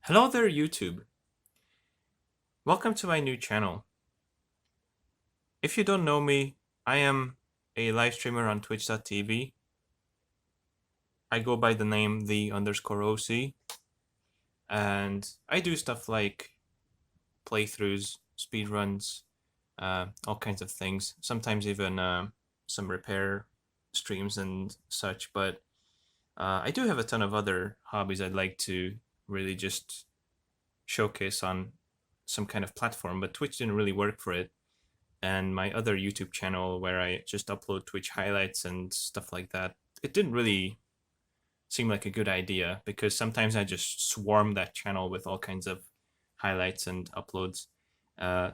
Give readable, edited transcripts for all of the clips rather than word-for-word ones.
Hello there, YouTube. Welcome to my new channel. If you don't know me, I am a live streamer on twitch.tv. I go by the name the_OC, and I do stuff like playthroughs, speedruns, all kinds of things. Sometimes even some repair streams and such, but I do have a ton of other hobbies I'd like to really just showcase on some kind of platform, but Twitch didn't really work for it. And my other YouTube channel where I just upload Twitch highlights and stuff like that, it didn't really seem like a good idea because sometimes I just swarm that channel with all kinds of highlights and uploads.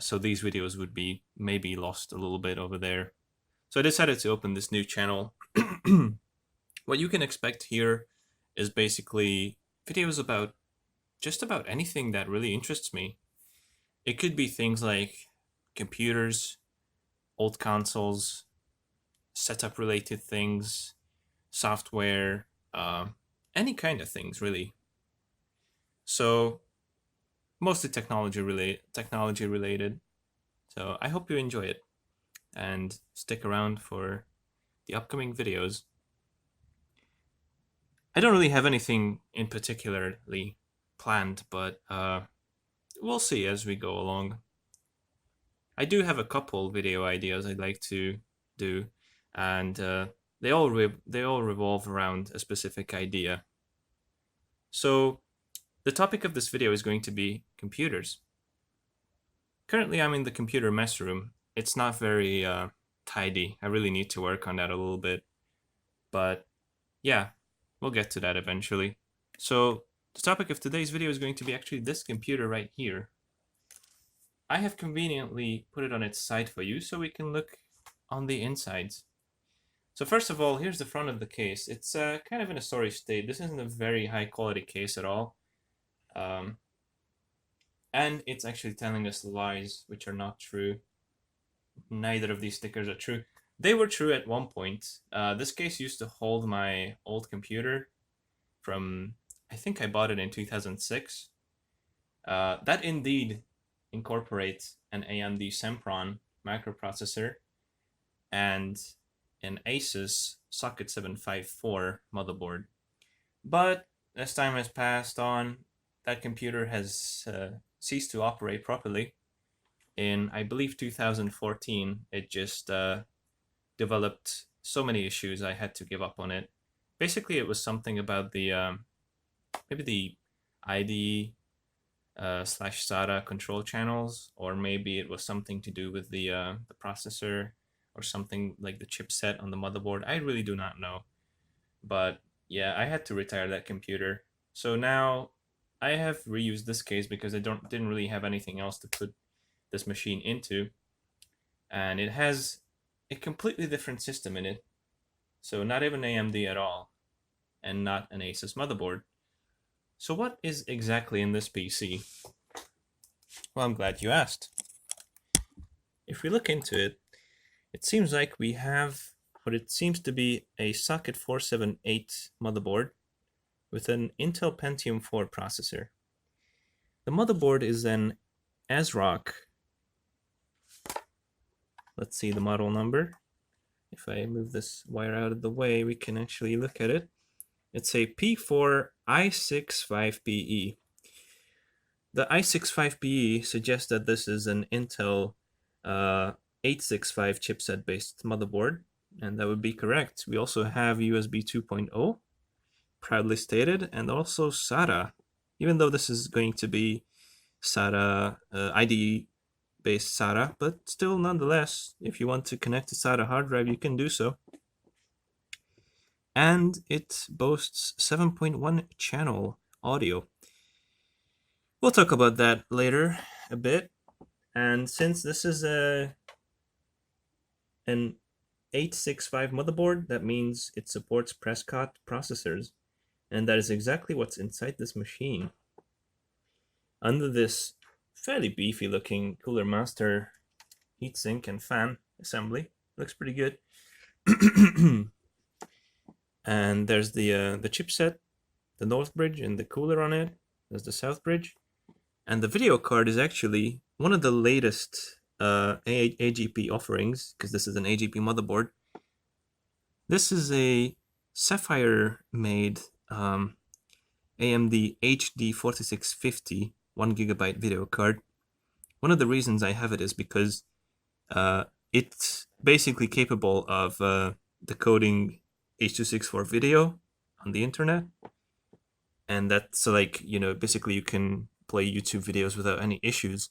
So these videos would be maybe lost a little bit over there. So I decided to open this new channel. What you can expect here is basically videos about just about anything that really interests me. It could be things like computers, old consoles, setup related things, software, any kind of things really. So mostly technology related. So I hope you enjoy it and stick around for the upcoming videos. I don't really have anything in particularly planned, but we'll see as we go along. I do have a couple video ideas I'd like to do, and they all revolve around a specific idea. So the topic of this video is going to be computers. Currently, I'm in the computer mess room. It's not very tidy. I really need to work on that a little bit, but yeah, we'll get to that eventually. So the topic of today's video is going to be actually this computer right here. I have conveniently put it on its side for you so we can look on the insides. So first of all, here's the front of the case. It's kind of in a sorry state. This isn't a very high quality case at all. And it's actually telling us lies which are not true. Neither of these stickers are true. They were true at one point. This case used to hold my old computer from, I think I bought it in 2006. That indeed incorporates an AMD Sempron microprocessor and an Asus Socket 754 motherboard. But as time has passed on, that computer has ceased to operate properly. In, I believe, 2014, it just developed so many issues I had to give up on it. Basically, it was something about the maybe the IDE slash SATA control channels, or maybe it was something to do with the processor or something like the chipset on the motherboard. I really do not know. But yeah, I had to retire that computer. So now I have reused this case because I didn't really have anything else to put this machine into. And it has a completely different system in it. So not even AMD at all, and not an Asus motherboard. So what is exactly in this PC? Well, I'm glad you asked. If we look into it, it seems like we have what it seems to be a Socket 478 motherboard with an Intel Pentium 4 processor. The motherboard is an ASRock. Let's see the model number. If I move this wire out of the way, we can actually look at it. It's a P4i65PE. The i65PE suggests that this is an Intel 865 chipset based motherboard, and that would be correct. We also have USB 2.0, proudly stated, and also SATA, even though this is going to be SATA IDE based SATA, but still nonetheless, if you want to connect a SATA hard drive, you can do so. And it boasts 7.1 channel audio. We'll talk about that later a bit. And since this is an 865 motherboard, that means it supports Prescott processors. And that is exactly what's inside this machine. Under this fairly beefy looking Cooler Master heatsink and fan assembly, looks pretty good. And there's the chipset, the North Bridge, and the cooler on it. There's the south bridge. And the video card is actually one of the latest AGP offerings, because this is an AGP motherboard. This is a Sapphire-made AMD HD 4650 1GB video card. One of the reasons I have it is because it's basically capable of decoding H.264 video on the internet. And that's like, you know, basically you can play YouTube videos without any issues,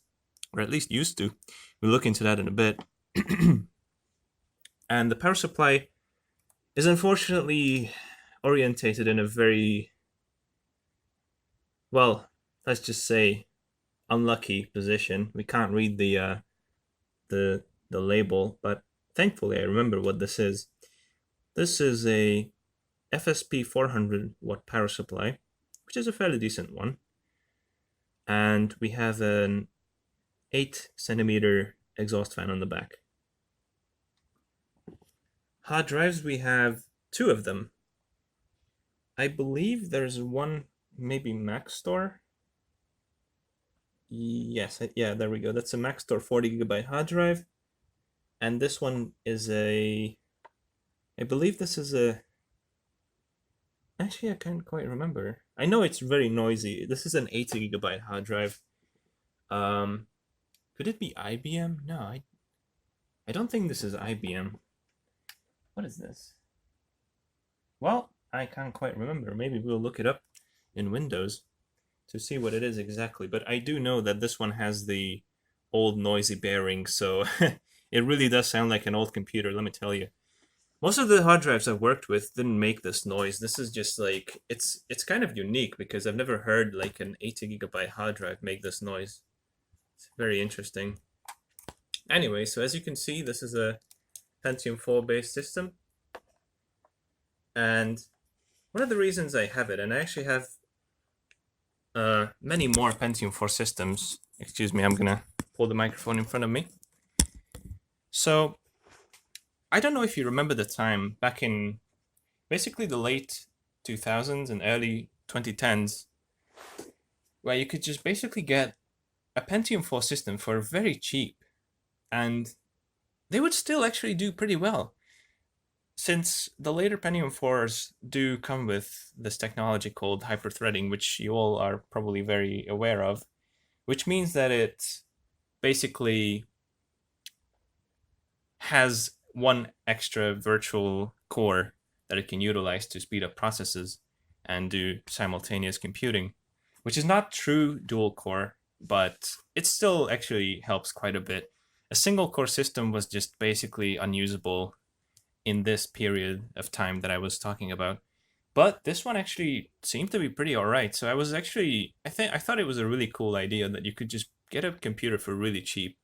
or at least used to. We'll look into that in a bit. And the power supply is unfortunately orientated in a very, well, let's just say unlucky position. We can't read the label, but thankfully I remember what this is. This is a FSP 400 watt power supply, which is a fairly decent one. And we have an 8cm exhaust fan on the back. Hard drives, we have 2 of them. I believe there's one, maybe Maxtor. Yes, yeah, there we go. That's a Maxtor 40GB hard drive. And this one is I believe this is a, actually I can't quite remember. I know it's very noisy. This is an 80GB hard drive. Could it be IBM? No, I don't think this is IBM. What is this? Well, I can't quite remember. Maybe we'll look it up in Windows to see what it is exactly. But I do know that this one has the old noisy bearing, so it really does sound like an old computer, let me tell you. Most of the hard drives I've worked with didn't make this noise. This is just like, it's kind of unique because I've never heard like an 80GB hard drive make this noise. It's very interesting. Anyway, so as you can see, this is a Pentium 4 based system. And one of the reasons I have it, and I actually have many more Pentium 4 systems. Excuse me, I'm gonna pull the microphone in front of me. So, I don't know if you remember the time back in basically the late 2000s and early 2010s, where you could just basically get a Pentium 4 system for very cheap, and they would still actually do pretty well. Since the later Pentium 4s do come with this technology called hyperthreading, which you all are probably very aware of, which means that it basically has one extra virtual core that it can utilize to speed up processes and do simultaneous computing, which is not true dual core, but it still actually helps quite a bit. A single core system was just basically unusable in this period of time that I was talking about. But this one actually seemed to be pretty alright. So I was actually, I thought it was a really cool idea that you could just get a computer for really cheap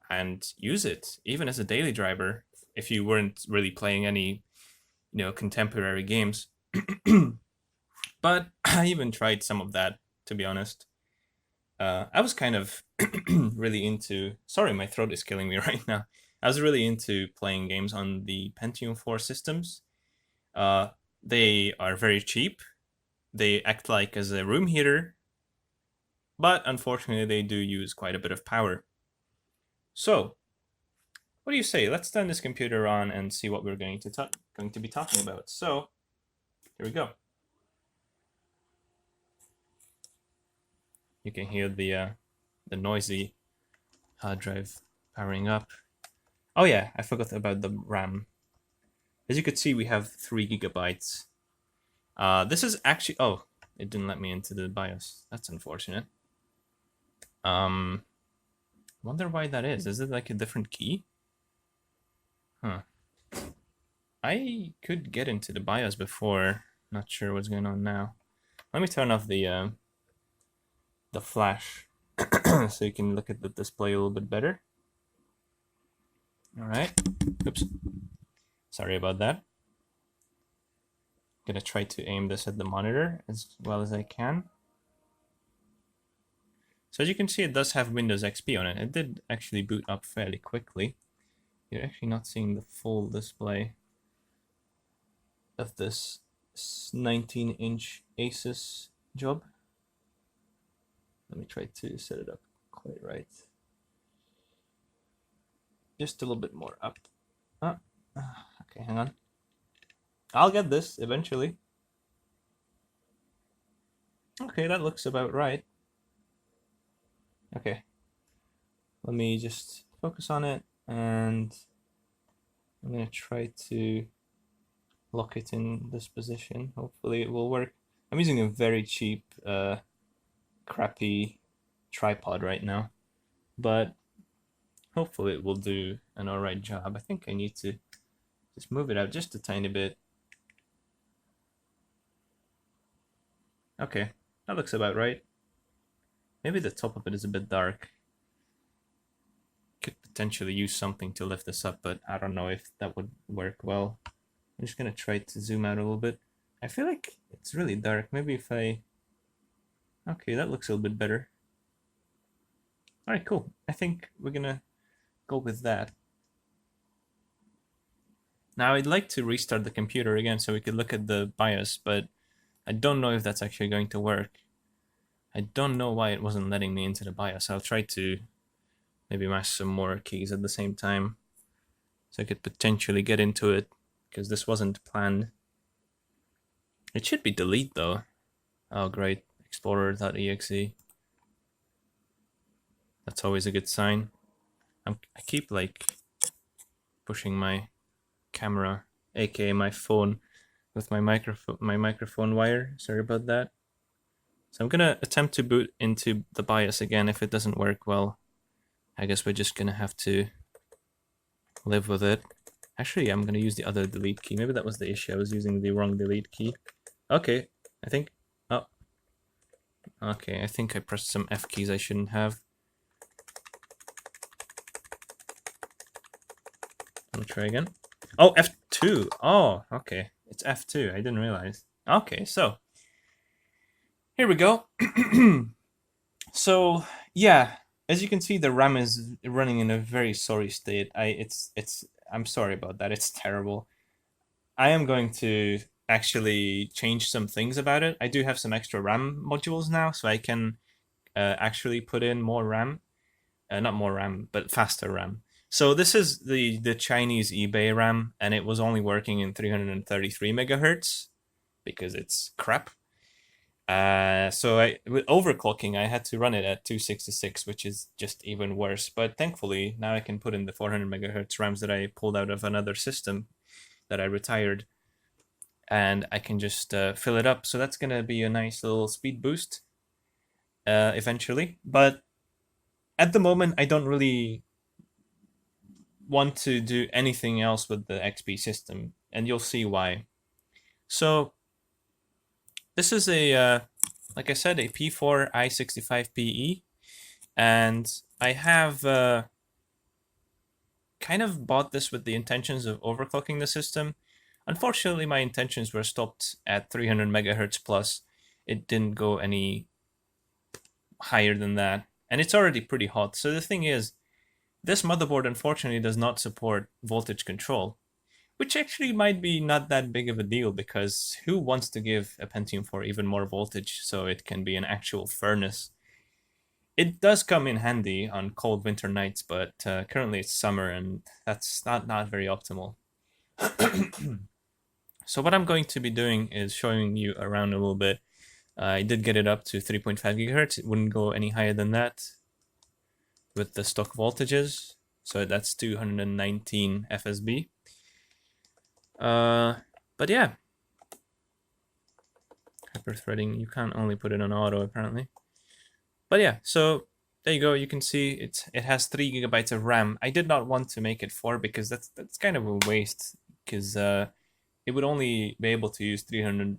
and use it, even as a daily driver, if you weren't really playing any, you know, contemporary games. But I even tried some of that, to be honest. I was kind of really into, sorry, my throat is killing me right now. I was really into playing games on the Pentium 4 systems. They are very cheap. They act like as a room heater, but unfortunately they do use quite a bit of power. So, what do you say? Let's turn this computer on and see what we're going to be talking about. So, here we go. You can hear the noisy hard drive powering up. Oh yeah, I forgot about the RAM. As you could see, we have 3GB. This is actually, oh, it didn't let me into the BIOS. That's unfortunate. Wonder why that is. Is it like a different key? Huh. I could get into the BIOS before. Not sure what's going on now. Let me turn off the flash so you can look at the display a little bit better. All right. Oops. Sorry about that. I'm gonna try to aim this at the monitor as well as I can. So as you can see, it does have Windows XP on it. It did actually boot up fairly quickly. You're actually not seeing the full display of this 19-inch Asus job. Let me try to set it up quite right. Just a little bit more up. Oh, okay, hang on. I'll get this eventually. Okay, that looks about right. Okay. Let me just focus on it, and I'm going to try to lock it in this position. Hopefully it will work. I'm using a very cheap, crappy tripod right now, but hopefully it will do an alright job. I think I need to just move it out just a tiny bit. Okay, that looks about right. Maybe the top of it is a bit dark. Could potentially use something to lift this up, but I don't know if that would work well. I'm just gonna try to zoom out a little bit. I feel like it's really dark. Maybe if I... Okay, that looks a little bit better. Alright, cool. I think we're gonna go with that. Now I'd like to restart the computer again so we could look at the BIOS, but I don't know if that's actually going to work. I don't know why it wasn't letting me into the BIOS. I'll try to maybe mash some more keys at the same time so I could potentially get into it, because this wasn't planned. It should be delete though. Oh great, explorer.exe. That's always a good sign. I keep like pushing my camera, aka my phone, with my microphone wire. Sorry about that. So I'm gonna attempt to boot into the BIOS again. If it doesn't work well, I guess we're just gonna have to live with it. Actually, I'm gonna use the other delete key. Maybe that was the issue. I was using the wrong delete key. Okay, I think... Oh. Okay, I think I pressed some F keys I shouldn't have. Let me try again. Oh, F2. Oh, okay. It's F2. I didn't realize. Okay, so here we go. So yeah, as you can see, the RAM is running in a very sorry state. I'm sorry about that. It's terrible. I am going to actually change some things about it. I do have some extra RAM modules now, so I can actually put in more RAM. Not more RAM, but faster RAM. So this is the Chinese eBay RAM, and it was only working in 333 megahertz because it's crap. So with overclocking, I had to run it at 266, which is just even worse. But thankfully, now I can put in the 400 megahertz RAMs that I pulled out of another system that I retired, and I can just fill it up. So that's gonna be a nice little speed boost eventually. But at the moment, I don't really want to do anything else with the XP system, and you'll see why. So this is a, like I said, a P4 i65PE, and I have kind of bought this with the intentions of overclocking the system. Unfortunately, my intentions were stopped at 300 megahertz plus. It didn't go any higher than that, and it's already pretty hot. So the thing is, this motherboard unfortunately does not support voltage control, which actually might be not that big of a deal, because who wants to give a Pentium 4 even more voltage so it can be an actual furnace? It does come in handy on cold winter nights, but currently it's summer and that's not very optimal. So what I'm going to be doing is showing you around a little bit. I did get it up to 3.5 gigahertz. It wouldn't go any higher than that with the stock voltages. So that's 219 FSB. But yeah, hyperthreading, you can't only put it on auto apparently. But yeah, so there you go. You can see it has 3 gigabytes of RAM. I did not want to make it 4 because that's kind of a waste, because it would only be able to use 3.5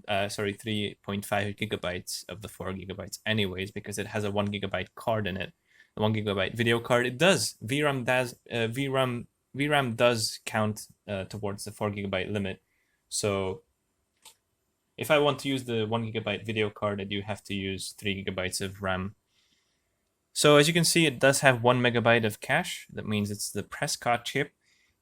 gigabytes of the 4 gigabytes anyways, because it has a 1 gigabyte card in it, a 1 gigabyte video card. It does VRAM does count towards the 4 gigabyte limit. So if I want to use the 1 gigabyte video card, I do have to use 3 gigabytes of RAM. So as you can see, it does have 1 megabyte of cache. That means it's the Prescott chip,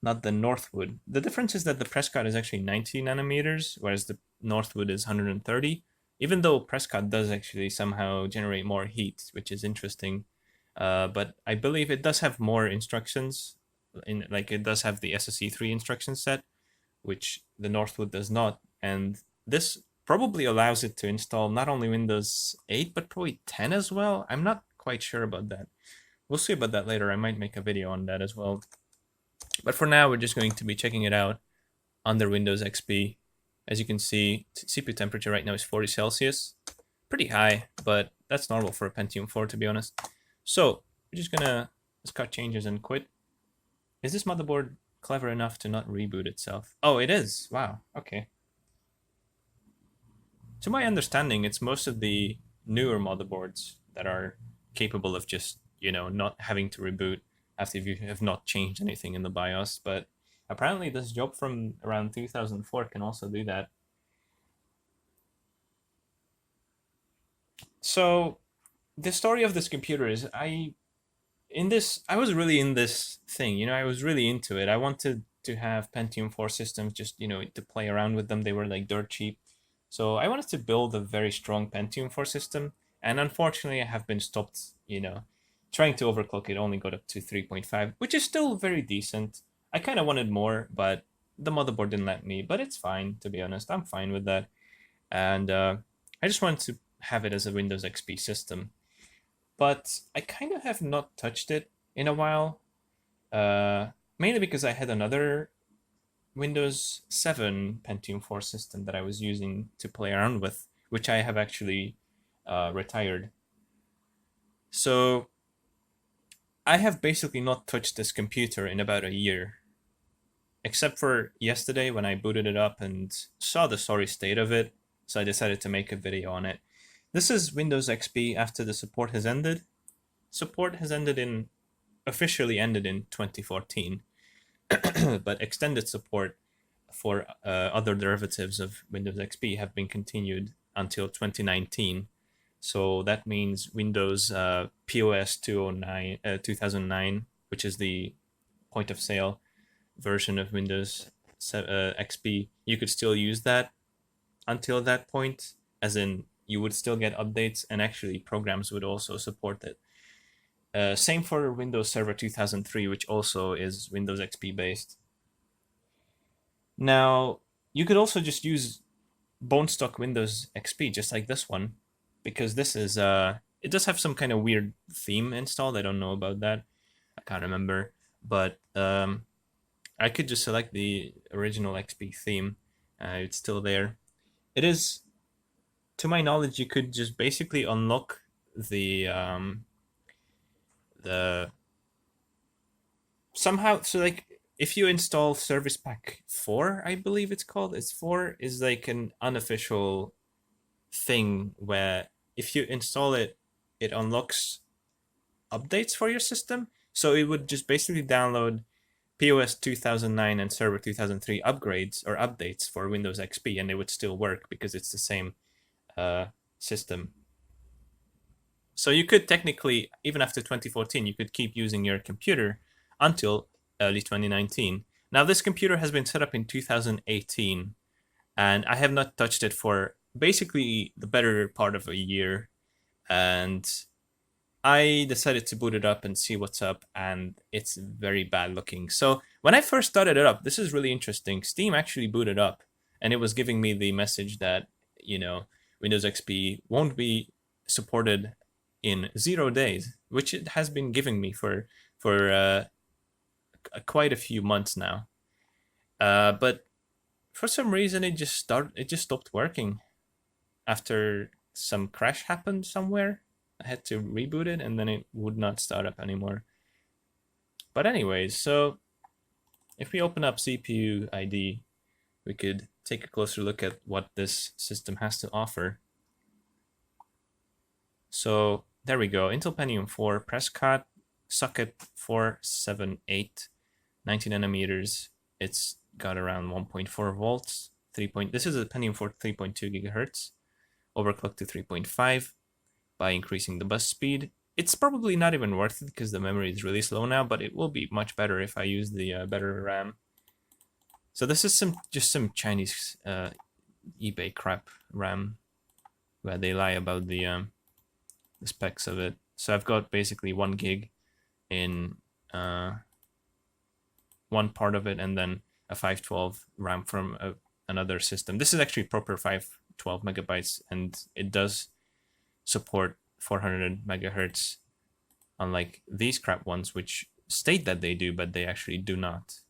not the Northwood. The difference is that the Prescott is actually 90 nanometers, whereas the Northwood is 130. even though Prescott does actually somehow generate more heat, which is interesting. But I believe it does have more instructions. Like it does have the SSE3 instruction set, which the Northwood does not. And this probably allows it to install not only Windows 8, but probably 10 as well. I'm not quite sure about that. We'll see about that later. I might make a video on that as well. But for now, we're just going to be checking it out under Windows XP. As you can see, CPU temperature right now is 40 Celsius. Pretty high, but that's normal for a Pentium 4, to be honest. So, we're just gonna cut changes and quit. Is this motherboard clever enough to not reboot itself? Oh, it is. Wow. Okay. To my understanding, it's most of the newer motherboards that are capable of just, not having to reboot after you have not changed anything in the BIOS. But apparently this job from around 2004 can also do that. So the story of this computer is I was really in this thing, I was really into it. I wanted to have Pentium 4 systems just, to play around with them. They were like dirt cheap. So I wanted to build a very strong Pentium 4 system. And unfortunately, I have been stopped, trying to overclock it only got up to 3.5, which is still very decent. I kind of wanted more, but the motherboard didn't let me. But it's fine, to be honest. I'm fine with that. And I just wanted to have it as a Windows XP system. But I kind of have not touched it in a while, mainly because I had another Windows 7 Pentium 4 system that I was using to play around with, which I have actually retired. So I have basically not touched this computer in about a year, except for yesterday when I booted it up and saw the sorry state of it, so I decided to make a video on it. This is Windows XP after the support has ended. Support has officially ended in 2014, but extended support for other derivatives of Windows XP have been continued until 2019. So that means Windows POS 2009, which is the point of sale version of Windows XP, you could still use that until that point, as in you would still get updates, and actually programs would also support it. Same for Windows Server 2003, which also is Windows XP based. Now, you could also just use bone stock Windows XP, just like this one, because this is, it does have some kind of weird theme installed. I don't know about that. I can't remember. But I could just select the original XP theme. It's still there. It is, to my knowledge, you could just basically unlock the somehow, so like if you install Service Pack 4, I believe it's called, it's 4, is like an unofficial thing where if you install it, it unlocks updates for your system. So it would just basically download POS 2009 and Server 2003 upgrades or updates for Windows XP, and they would still work because it's the same system. So you could technically, even after 2014, you could keep using your computer until early 2019. Now, this computer has been set up in 2018, and I have not touched it for basically the better part of a year. And I decided to boot it up and see what's up, and it's very bad looking. So when I first started it up, this is really interesting. Steam actually booted up, and it was giving me the message that, Windows XP won't be supported in 0 days, which it has been giving me for quite a few months now. But for some reason, it just stopped working after some crash happened somewhere. I had to reboot it, and then it would not start up anymore. But anyways, so if we open up CPU ID, we could take a closer look at what this system has to offer. So there we go. Intel Pentium 4 Prescott socket 478, 90 nanometers. It's got around 1.4 volts. This is a Pentium 4 3.2 gigahertz. Overclocked to 3.5 by increasing the bus speed. It's probably not even worth it because the memory is really slow now, but it will be much better if I use the better RAM. So this is just some Chinese eBay crap RAM. where they lie about the specs of it. So I've got basically 1 gig in one part of it, and then a 512 RAM from another system. This is actually proper 512 megabytes, and it does support 400 megahertz, unlike these crap ones, which state that they do, but they actually do not.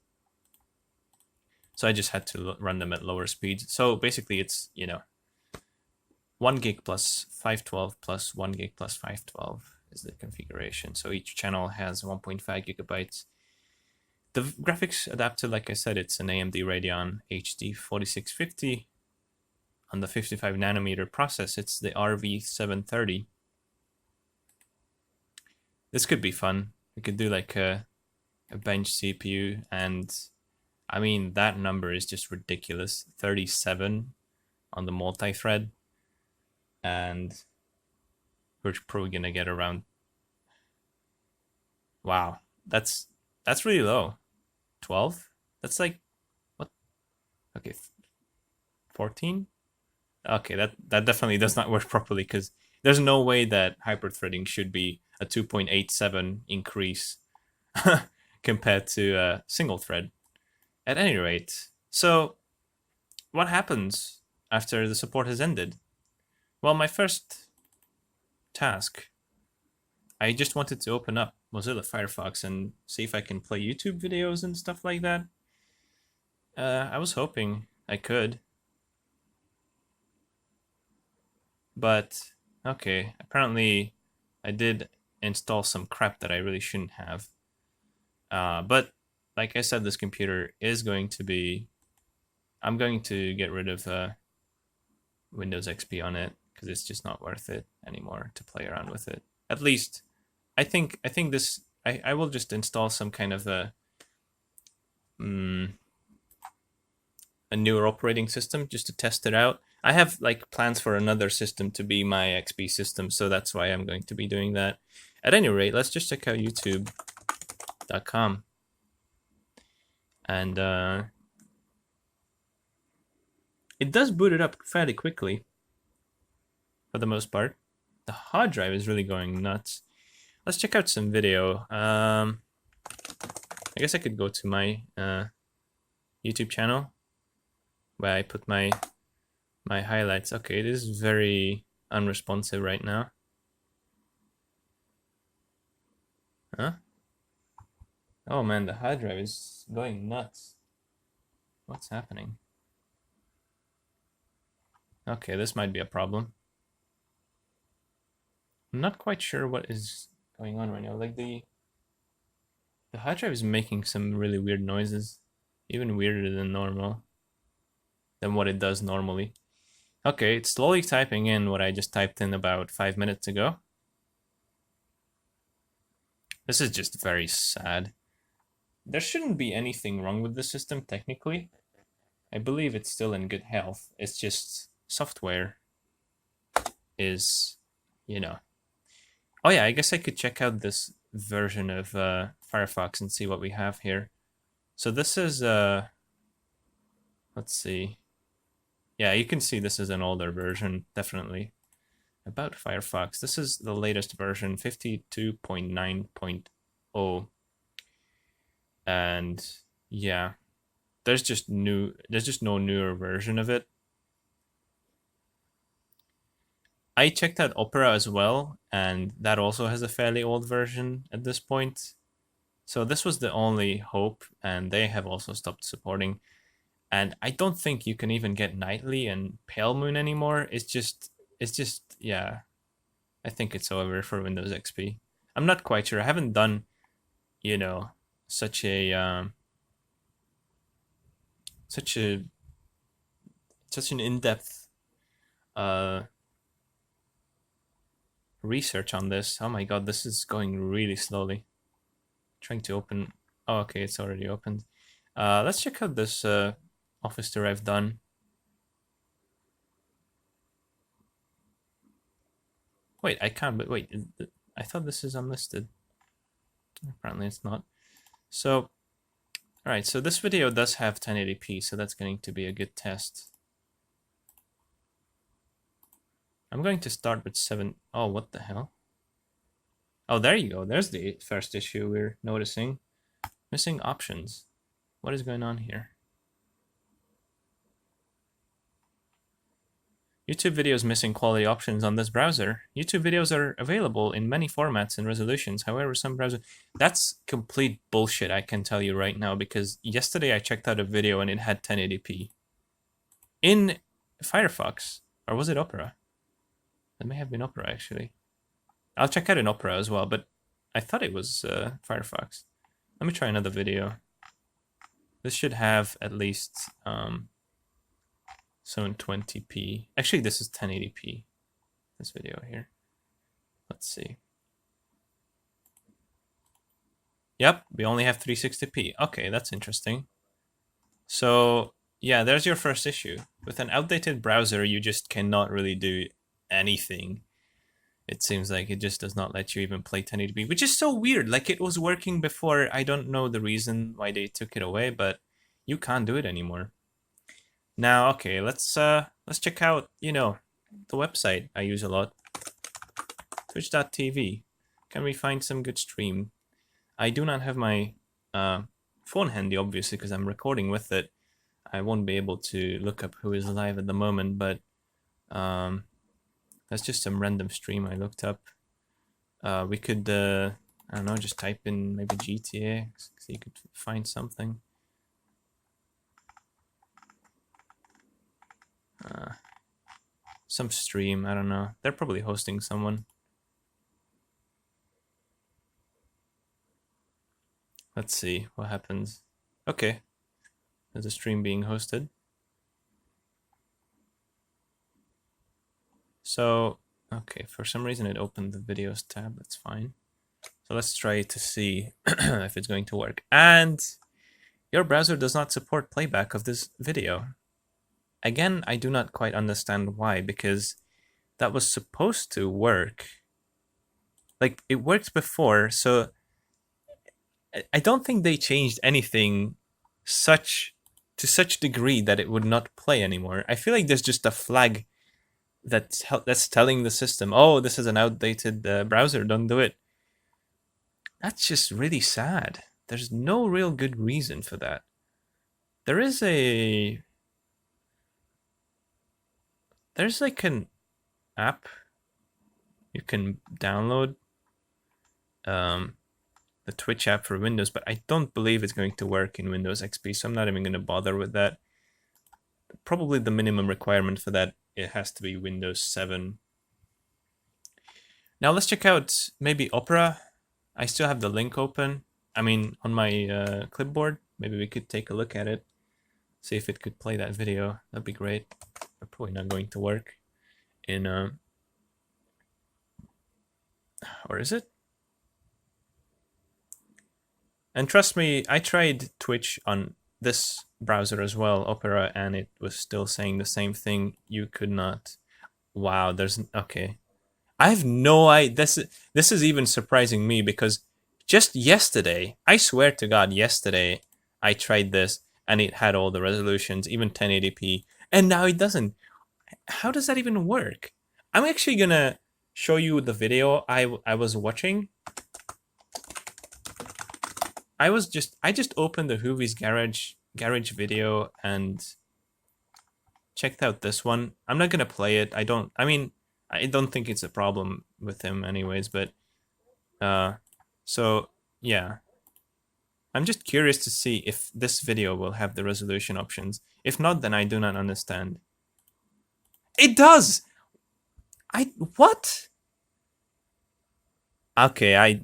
So I just had to run them at lower speeds. So basically it's, 1 gig plus 512 plus 1 gig plus 512 is the configuration. So each channel has 1.5 gigabytes. The graphics adapter, like I said, it's an AMD Radeon HD 4650 on the 55 nanometer process. It's the RV730. This could be fun. We could do like a bench CPU, and I mean, that number is just ridiculous. 37 on the multi-thread, and we're probably gonna get around. Wow, that's really low. 12? That's like what? Okay, 14. Okay, that definitely does not work properly, because there's no way that hyperthreading should be a 2.87 increase compared to a single thread. At any rate, so what happens after the support has ended? Well, my first task, I just wanted to open up Mozilla Firefox and see if I can play YouTube videos and stuff like that. I was hoping I could. But, okay, apparently I did install some crap that I really shouldn't have. But, like I said, this computer is going to be... I'm going to get rid of Windows XP on it, because it's just not worth it anymore to play around with it. At least, I think this... I will just install some kind of a newer operating system just to test it out. I have like plans for another system to be my XP system, so that's why I'm going to be doing that. At any rate, let's just check out youtube.com. And it does boot it up fairly quickly, for the most part. The hard drive is really going nuts. Let's check out some video. I guess I could go to my YouTube channel, where I put my highlights. Okay, it is very unresponsive right now. Huh? Oh man, the hard drive is going nuts. What's happening? Okay, this might be a problem. I'm not quite sure what is going on right now. Like the hard drive is making some really weird noises, even weirder than normal, than what it does normally. Okay, it's slowly typing in what I just typed in about 5 minutes ago. This is just very sad. There shouldn't be anything wrong with the system, technically. I believe it's still in good health. It's just software is, Oh yeah, I guess I could check out this version of Firefox and see what we have here. So this is, let's see. Yeah, you can see this is an older version, definitely. About Firefox, this is the latest version, 52.9.0. And yeah, there's just no newer version of it. I checked out Opera as well, and that also has a fairly old version at this point. So this was the only hope, and they have also stopped supporting. And I don't think you can even get Nightly and Pale Moon anymore. It's just, yeah. I think it's over for Windows XP. I'm not quite sure. I haven't done, such an in-depth research on this. Oh my god, this is going really slowly. Trying to open. Oh, okay, it's already opened. Let's check out this Office tour I've done. Wait, I can't, but wait, I thought this is unlisted. Apparently it's not. So, alright, so this video does have 1080p, so that's going to be a good test. I'm going to start with 7. Oh, what the hell? Oh, there you go. There's the first issue we're noticing. Missing options. What is going on here? YouTube videos missing quality options on this browser. YouTube videos are available in many formats and resolutions. However, some browsers... That's complete bullshit, I can tell you right now, because yesterday I checked out a video and it had 1080p. In Firefox. Or was it Opera? It may have been Opera, actually. I'll check out in Opera as well, but I thought it was Firefox. Let me try another video. This should have at least 720p. Actually, this is 1080p. This video here. Let's see. Yep, we only have 360p. Okay, that's interesting. So, yeah, there's your first issue. With an outdated browser, you just cannot really do anything. It seems like it just does not let you even play 1080p, which is so weird. Like, it was working before. I don't know the reason why they took it away, but you can't do it anymore. Now, okay, let's check out, you know, the website I use a lot. Twitch.tv. Can we find some good stream? I do not have my phone handy, obviously, because I'm recording with it. I won't be able to look up who is live at the moment, but that's just some random stream I looked up. We could, I don't know, just type in maybe GTA, so you could find something. Some stream, I don't know. They're probably hosting someone. Let's see what happens. Okay, there's a stream being hosted. So, okay, for some reason it opened the videos tab, that's fine. So let's try to see if it's going to work. And your browser does not support playback of this video. Again, I do not quite understand why, because that was supposed to work. Like, it worked before, so I don't think they changed anything to such degree that it would not play anymore. I feel like there's just a flag that's telling the system, oh, this is an outdated browser, don't do it. That's just really sad. There's no real good reason for that. There's like an app you can download, the Twitch app for Windows, but I don't believe it's going to work in Windows XP, so I'm not even going to bother with that. Probably the minimum requirement for that, it has to be Windows 7. Now let's check out maybe Opera. I still have the link open. I mean, on my clipboard. Maybe we could take a look at it. See if it could play that video. That'd be great. But probably not going to work in... or is it? And trust me, I tried Twitch on this browser as well, Opera, and it was still saying the same thing. You could not. Wow, there's... Okay. I have no idea. This is even surprising me, because just yesterday, I swear to God, yesterday, I tried this, and it had all the resolutions, even 1080p, and now it doesn't. How does that even work? I'm actually gonna show you the video I was watching. I just opened the Hoovy's garage video and checked out this one. I'm not gonna play it. I don't think it's a problem with him anyways, but so yeah. I'm just curious to see if this video will have the resolution options. If not, then I do not understand. It does! What? Okay,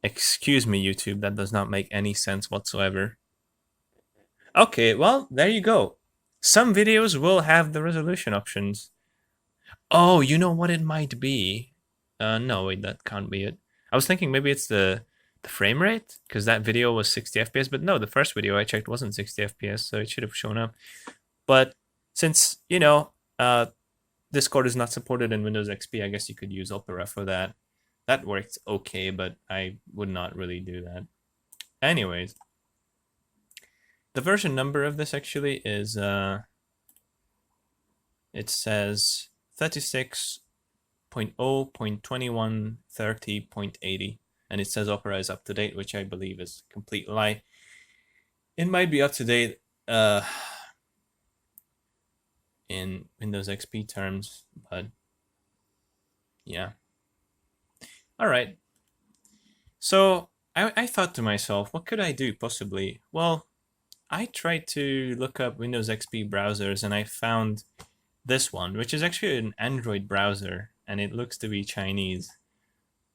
excuse me, YouTube, that does not make any sense whatsoever. Okay, well, there you go. Some videos will have the resolution options. Oh, you know what it might be? No, wait, that can't be it. I was thinking maybe it's the frame rate, because that video was 60 FPS, but no, the first video I checked wasn't 60 FPS, so it should have shown up. But since, you know, Discord is not supported in Windows XP, I guess you could use Opera for that. That worked okay, but I would not really do that. Anyways, the version number of this actually is it says 36.0.2130.80, and it says Opera is up to date, which I believe is a complete lie. It might be up to date in Windows XP terms, but yeah. All right. So I thought to myself, what could I do possibly? Well, I tried to look up Windows XP browsers and I found this one, which is actually an Android browser, and it looks to be Chinese.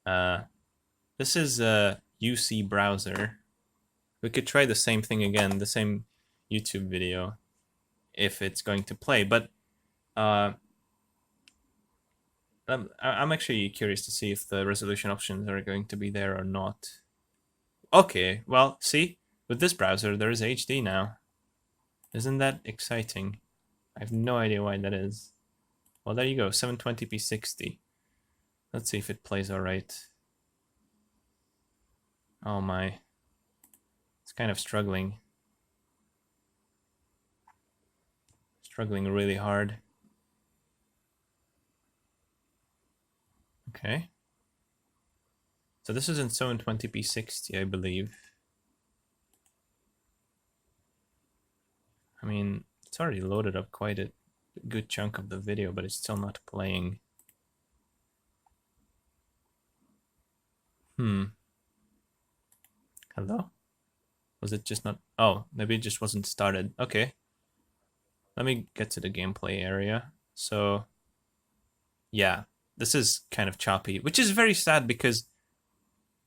This is a UC browser. We could try the same thing again, the same YouTube video, if it's going to play. But I'm actually curious to see if the resolution options are going to be there or not. Okay, well, see, with this browser, there is HD now. Isn't that exciting? I have no idea why that is. Well, there you go, 720p 60. Let's see if it plays all right. Oh my. It's kind of struggling. Struggling really hard. Okay. So this is in 720p 60, I believe. I mean, it's already loaded up quite a good chunk of the video, but it's still not playing. Hello? Was it just not? Oh, maybe it just wasn't started. Okay. Let me get to the gameplay area. So, yeah, this is kind of choppy, which is very sad because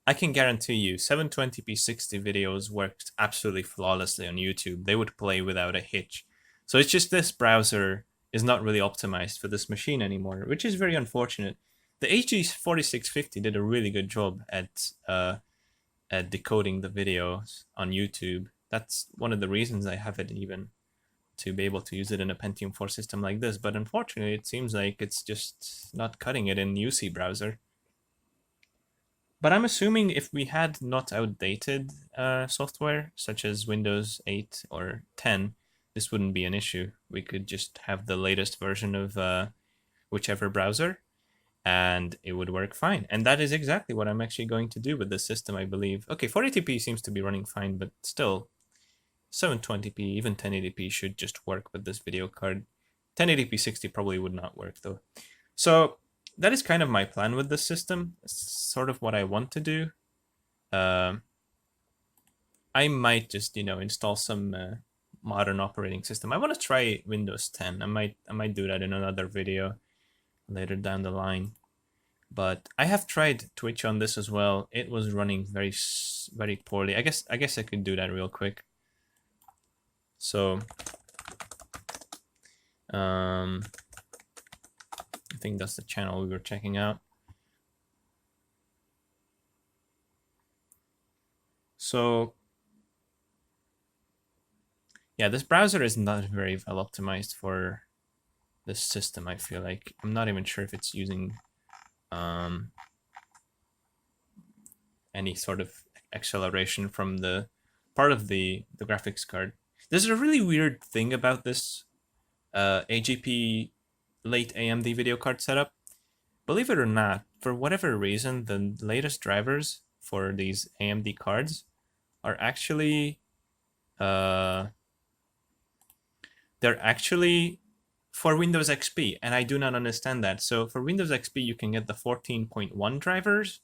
I can guarantee you 720p 60 videos worked absolutely flawlessly on YouTube. They would play without a hitch. So it's just this browser is not really optimized for this machine anymore, which is very unfortunate. The HG4650 did a really good job at decoding the videos on YouTube. That's one of the reasons I have it, even to be able to use it in a Pentium 4 system like this. But unfortunately, it seems like it's just not cutting it in UC browser. But I'm assuming if we had not outdated software, such as Windows 8 or 10, this wouldn't be an issue. We could just have the latest version of whichever browser, and it would work fine. And that is exactly what I'm actually going to do with this system, I believe. Okay, 480p seems to be running fine, but still, 720p, even 1080p should just work with this video card. 1080p 60 probably would not work, though. So that is kind of my plan with this system. It's sort of what I want to do. I might just, install some modern operating system. I want to try Windows 10. I might do that in another video later down the line. But I have tried Twitch on this as well. It was running very, very poorly. I guess I could do that real quick. So, I think that's the channel we were checking out. So, yeah, this browser is not very well optimized for this system, I feel like. I'm not even sure if it's using any sort of acceleration from the part of the graphics card. There's a really weird thing about this AGP late AMD video card setup. Believe it or not, for whatever reason, the latest drivers for these AMD cards are actually they're actually for Windows XP, and I do not understand that. So for Windows XP, you can get the 14.1 drivers.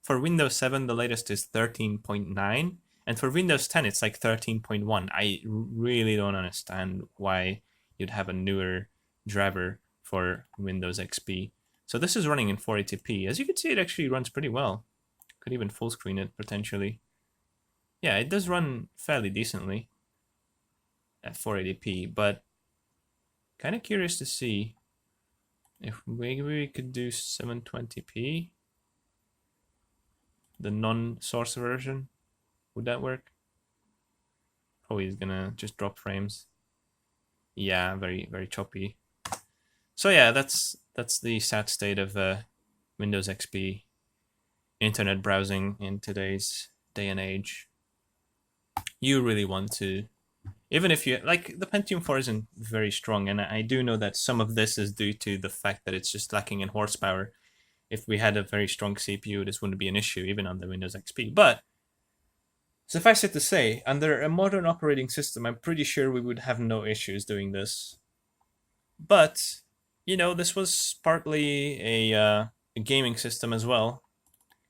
For Windows 7, the latest is 13.9. And for Windows 10, it's like 13.1. I really don't understand why you'd have a newer driver for Windows XP. So this is running in 480p. As you can see, it actually runs pretty well. Could even full screen it potentially. Yeah, it does run fairly decently at 480p, but kind of curious to see if maybe we could do 720p, the non-source version. Would that work? Probably is gonna just drop frames. Yeah, very, very choppy. So yeah, that's the sad state of Windows XP internet browsing in today's day and age. You really want to Even if you like, the Pentium 4 isn't very strong, and I do know that some of this is due to the fact that it's just lacking in horsepower. If we had a very strong CPU, this wouldn't be an issue, even on the Windows XP. But suffice it to say, under a modern operating system, I'm pretty sure we would have no issues doing this. But, you know, this was partly a gaming system as well.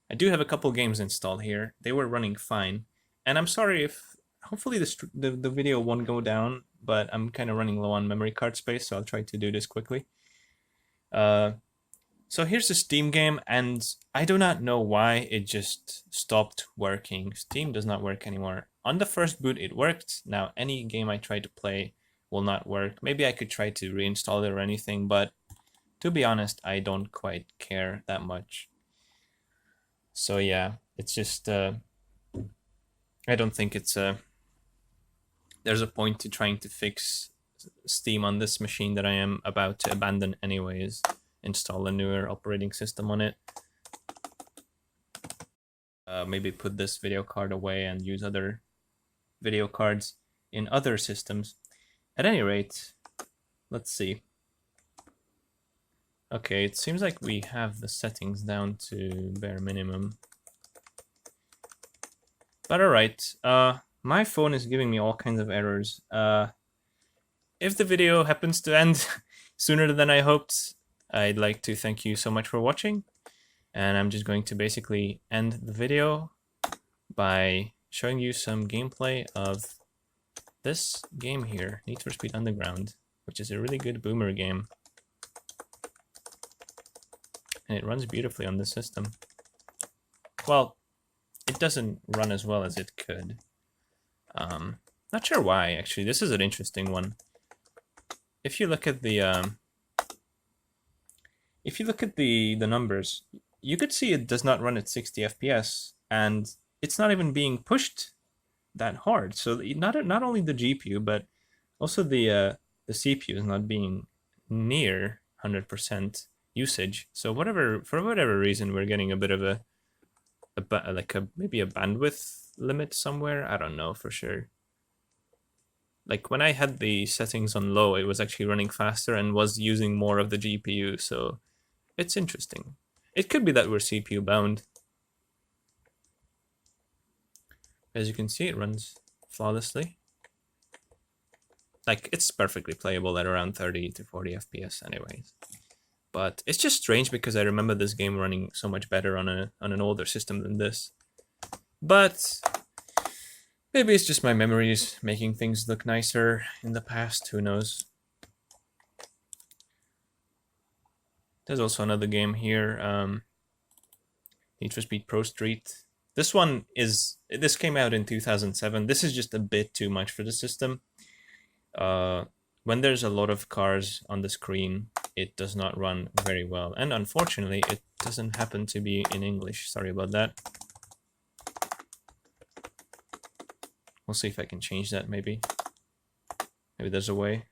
I do have a couple games installed here. They were running fine. And I'm sorry if, hopefully the video won't go down, but I'm kind of running low on memory card space, so I'll try to do this quickly. So here's the Steam game, and I do not know why it just stopped working. Steam does not work anymore. On the first boot, it worked. Now, any game I try to play will not work. Maybe I could try to reinstall it or anything, but to be honest, I don't quite care that much. So yeah, it's just, I don't think it's there's a point to trying to fix Steam on this machine that I am about to abandon anyways. Install a newer operating system on it. Maybe put this video card away and use other video cards in other systems. At any rate, let's see. Okay, it seems like we have the settings down to bare minimum. But alright, my phone is giving me all kinds of errors. If the video happens to end sooner than I hoped, I'd like to thank you so much for watching, and I'm just going to basically end the video by showing you some gameplay of this game here, Need for Speed Underground, which is a really good boomer game, and it runs beautifully on this system. Well, it doesn't run as well as it could. Not sure why, actually. This is an interesting one. If you look at the numbers, you could see it does not run at 60 FPS, and it's not even being pushed that hard. So not only the GPU, but also the CPU is not being near 100% usage. So for whatever reason, we're getting a bit of maybe a bandwidth limit somewhere. I don't know for sure. Like when I had the settings on low, it was actually running faster and was using more of the GPU. So it's interesting. It could be that we're CPU bound. As you can see, it runs flawlessly. Like, it's perfectly playable at around 30 to 40 FPS anyways. But it's just strange because I remember this game running so much better on an older system than this. But maybe it's just my memories making things look nicer in the past, who knows. There's also another game here, Need for Speed Pro Street. This came out in 2007. This is just a bit too much for the system. When there's a lot of cars on the screen, it does not run very well. And unfortunately, it doesn't happen to be in English. Sorry about that. We'll see if I can change that, maybe. Maybe there's a way.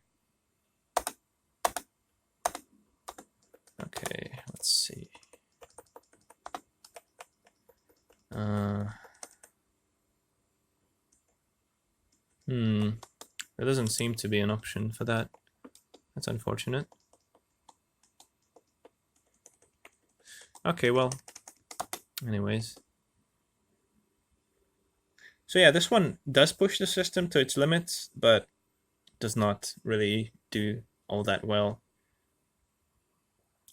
Okay, let's see. There doesn't seem to be an option for that. That's unfortunate. Okay, well, anyways. So yeah, this one does push the system to its limits, but does not really do all that well.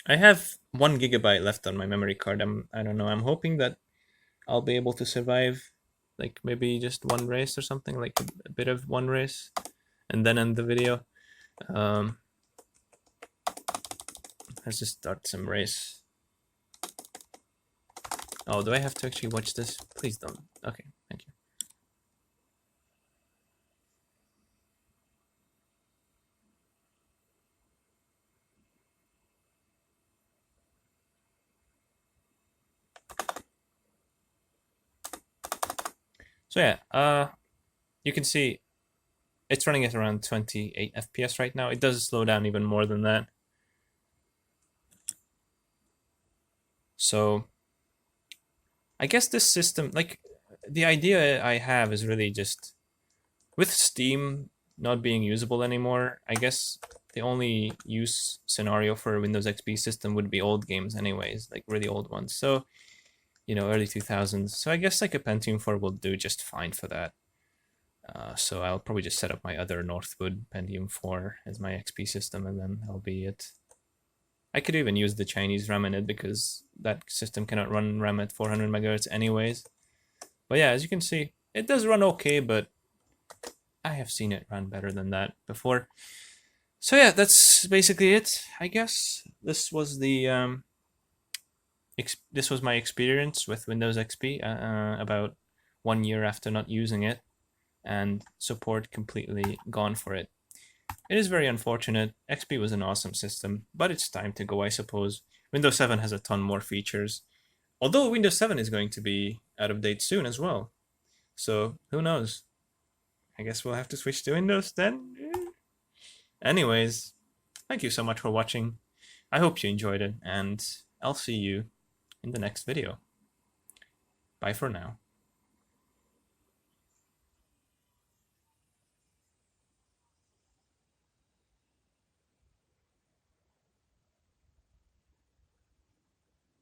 I have 1 GB left on my memory card. I don't know, I'm hoping that I'll be able to survive, like maybe just one race or something, like a bit of one race, and then end the video. Let's just start some race. Oh, do I have to actually watch this? Please don't. Okay, thank you. So yeah, you can see it's running at around 28 FPS right now. It does slow down even more than that. So I guess this system, like, the idea I have is really just with Steam not being usable anymore. I guess the only use scenario for a Windows XP system would be old games anyways, like really old ones. So, early 2000s. So I guess like a Pentium 4 will do just fine for that. So I'll probably just set up my other Northwood Pentium 4 as my XP system, and then that'll be it. I could even use the Chinese RAM in it because that system cannot run RAM at 400 megahertz anyways. But yeah, as you can see, it does run okay, but I have seen it run better than that before. So yeah, that's basically it, I guess. This was the this was my experience with Windows XP about 1 year after not using it, and support completely gone for it. It is very unfortunate. XP was an awesome system, but it's time to go, I suppose. Windows 7 has a ton more features, although Windows 7 is going to be out of date soon as well. So who knows? I guess we'll have to switch to Windows then. Anyways, thank you so much for watching. I hope you enjoyed it, and I'll see you in the next video. Bye for now.